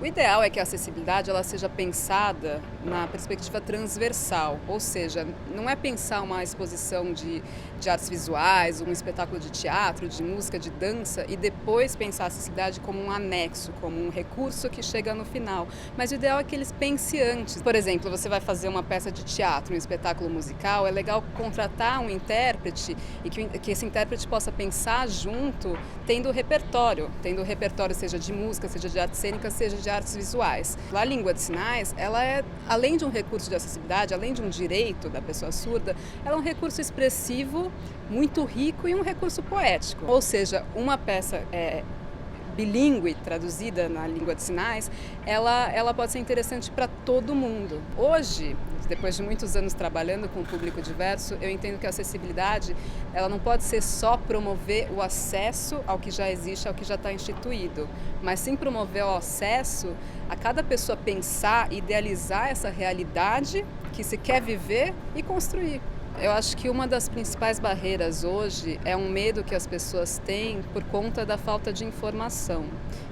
O ideal é que a acessibilidade ela seja pensada na perspectiva transversal, ou seja, não é pensar uma exposição de artes visuais, um espetáculo de teatro, de música, de dança e depois pensar a acessibilidade como um anexo, como um recurso que chega no final. Mas o ideal é que eles pensem antes. Por exemplo, você vai fazer uma peça de teatro, um espetáculo musical, é legal contratar um intérprete e que esse intérprete possa pensar junto, tendo o repertório seja de música, seja de artes cênicas, seja de artes visuais. A língua de sinais, ela é, além de um recurso de acessibilidade, além de um direito da pessoa surda, ela é um recurso expressivo, muito rico e um recurso poético. Ou seja, uma peça bilíngue, traduzida na língua de sinais, ela pode ser interessante para todo mundo. Hoje, depois de muitos anos trabalhando com o público diverso, eu entendo que a acessibilidade ela não pode ser só promover o acesso ao que já existe, ao que já está instituído, mas sim promover o acesso a cada pessoa pensar, idealizar essa realidade que se quer viver e construir. Eu acho que uma das principais barreiras hoje é um medo que as pessoas têm por conta da falta de informação.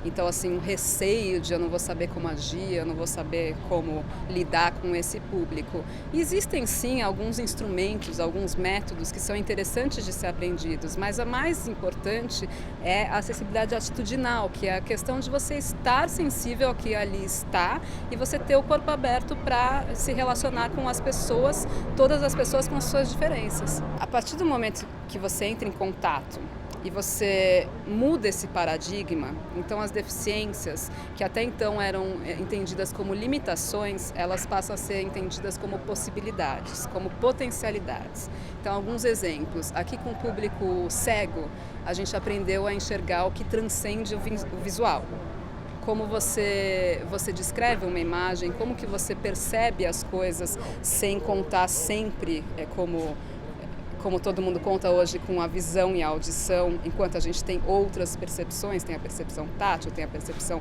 Então, assim, um receio de eu não vou saber como agir, eu não vou saber como lidar com esse público. E existem, sim, alguns instrumentos, alguns métodos que são interessantes de ser aprendidos, mas a mais importante é a acessibilidade atitudinal, que é a questão de você estar sensível ao que ali está e você ter o corpo aberto para se relacionar com as pessoas, todas as pessoas com suas diferenças. A partir do momento que você entra em contato e você muda esse paradigma, então as deficiências que até então eram entendidas como limitações, elas passam a ser entendidas como possibilidades, como potencialidades. Então, alguns exemplos. Aqui com o público cego, a gente aprendeu a enxergar o que transcende o visual. Como você descreve uma imagem, como que você percebe as coisas sem contar sempre como todo mundo conta hoje com a visão e a audição, enquanto a gente tem outras percepções, tem a percepção tátil, tem a percepção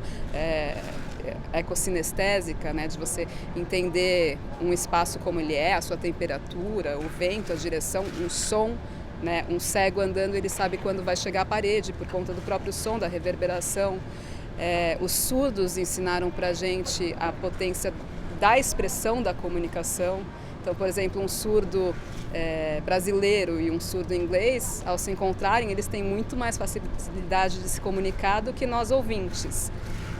ecocinestésica, né, de você entender um espaço como ele é, a sua temperatura, o vento, a direção, um som. Né? Um cego andando, ele sabe quando vai chegar à parede por conta do próprio som, da reverberação. Os surdos ensinaram para a gente a potência da expressão da comunicação. Então, por exemplo, um surdo brasileiro e um surdo inglês, ao se encontrarem, eles têm muito mais facilidade de se comunicar do que nós ouvintes.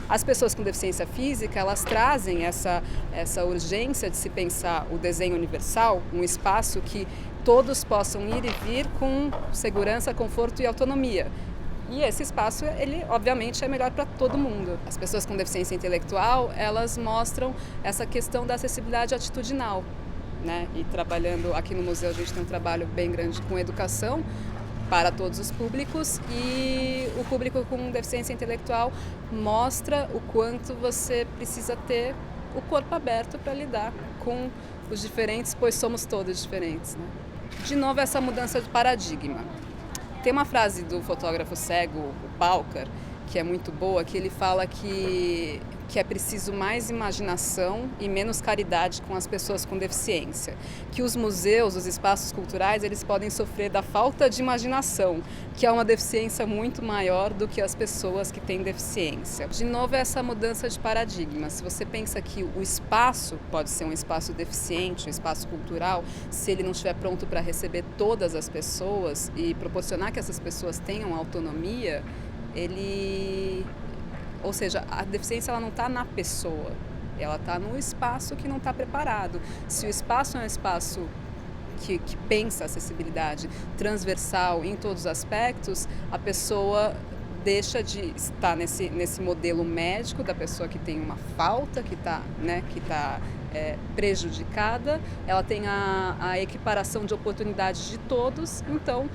As pessoas com deficiência física, elas trazem essa urgência de se pensar o desenho universal, um espaço que todos possam ir e vir com segurança, conforto e autonomia. E esse espaço, ele obviamente é melhor para todo mundo. As pessoas com deficiência intelectual, elas mostram essa questão da acessibilidade atitudinal, né? E trabalhando aqui no museu, a gente tem um trabalho bem grande com educação para todos os públicos e o público com deficiência intelectual mostra o quanto você precisa ter o corpo aberto para lidar com os diferentes, pois somos todos diferentes, né? De novo, essa mudança de paradigma. Tem uma frase do fotógrafo cego, o Pauker, que é muito boa, que ele fala que é preciso mais imaginação e menos caridade com as pessoas com deficiência. Que os museus, os espaços culturais, eles podem sofrer da falta de imaginação, que é uma deficiência muito maior do que as pessoas que têm deficiência. De novo, essa mudança de paradigma. Se você pensa que o espaço pode ser um espaço deficiente, um espaço cultural, se ele não estiver pronto para receber todas as pessoas e proporcionar que essas pessoas tenham autonomia, ou seja, a deficiência ela não está na pessoa, ela está no espaço que não está preparado. Se o espaço é um espaço que pensa a acessibilidade transversal em todos os aspectos, a pessoa deixa de estar nesse modelo médico da pessoa que tem uma falta, que está prejudicada, ela tem a equiparação de oportunidades de todos, então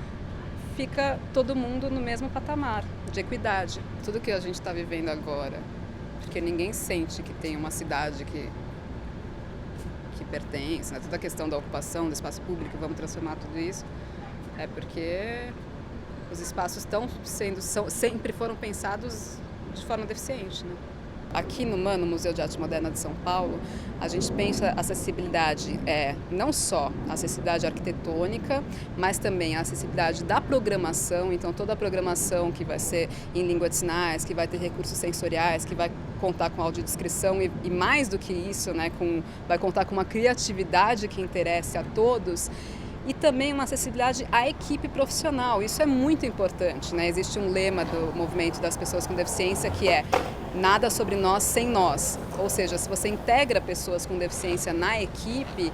fica todo mundo no mesmo patamar de equidade. Tudo que a gente está vivendo agora, porque ninguém sente que tem uma cidade que pertence, né? Toda a questão da ocupação do espaço público, vamos transformar tudo isso, é porque os espaços sempre foram pensados de forma deficiente, né? Aqui no MAN, no Museu de Arte Moderna de São Paulo, a gente pensa acessibilidade não só a acessibilidade arquitetônica, mas também a acessibilidade da programação. Então, toda a programação que vai ser em língua de sinais, que vai ter recursos sensoriais, que vai contar com audiodescrição e mais do que isso, né, vai contar com uma criatividade que interesse a todos. E também uma acessibilidade à equipe profissional. Isso é muito importante, né? Existe um lema do movimento das pessoas com deficiência que é nada sobre nós sem nós. Ou seja, se você integra pessoas com deficiência na equipe,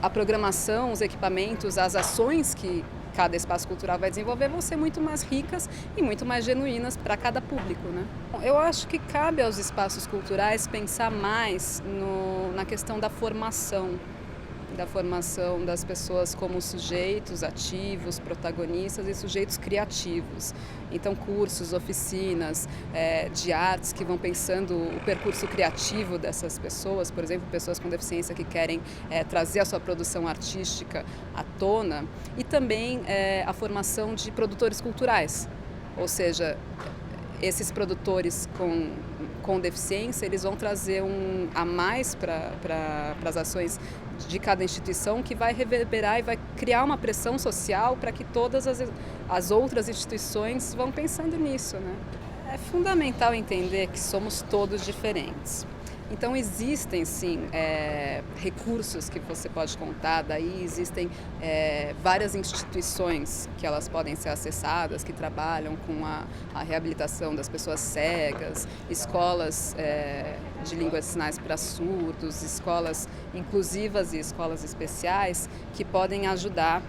a programação, os equipamentos, as ações que cada espaço cultural vai desenvolver vão ser muito mais ricas e muito mais genuínas para cada público, né? Eu acho que cabe aos espaços culturais pensar mais na questão da formação das pessoas como sujeitos ativos, protagonistas e sujeitos criativos. Então, cursos, oficinas de artes que vão pensando o percurso criativo dessas pessoas, por exemplo, pessoas com deficiência que querem trazer a sua produção artística à tona, e também a formação de produtores culturais, ou seja, esses produtores com deficiência, eles vão trazer a mais para as ações de cada instituição, que vai reverberar e vai criar uma pressão social para que todas as outras instituições vão pensando nisso, né? É fundamental entender que somos todos diferentes. Então existem sim recursos que você pode contar, daí existem várias instituições que elas podem ser acessadas, que trabalham com a reabilitação das pessoas cegas, escolas de língua de sinais para surdos, escolas inclusivas e escolas especiais que podem ajudar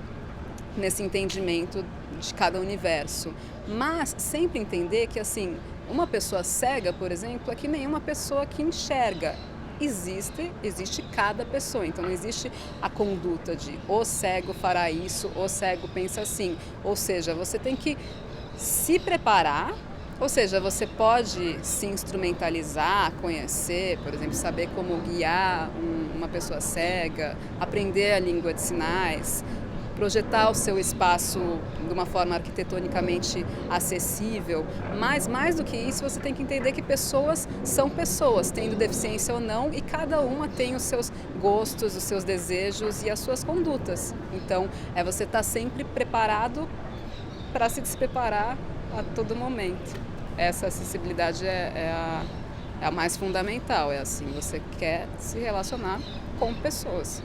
nesse entendimento de cada universo. Mas sempre entender que assim, uma pessoa cega, por exemplo, é que nem uma pessoa que enxerga. Existe cada pessoa, então não existe a conduta de o cego fará isso, o cego pensa assim. Ou seja, você tem que se preparar, ou seja, você pode se instrumentalizar, conhecer, por exemplo, saber como guiar uma pessoa cega, aprender a língua de sinais, projetar o seu espaço de uma forma arquitetonicamente acessível, mas mais do que isso, você tem que entender que pessoas são pessoas, tendo deficiência ou não, e cada uma tem os seus gostos, os seus desejos e as suas condutas. Então, você estar sempre preparado para se despreparar a todo momento. Essa acessibilidade é a mais fundamental, é assim, você quer se relacionar com pessoas.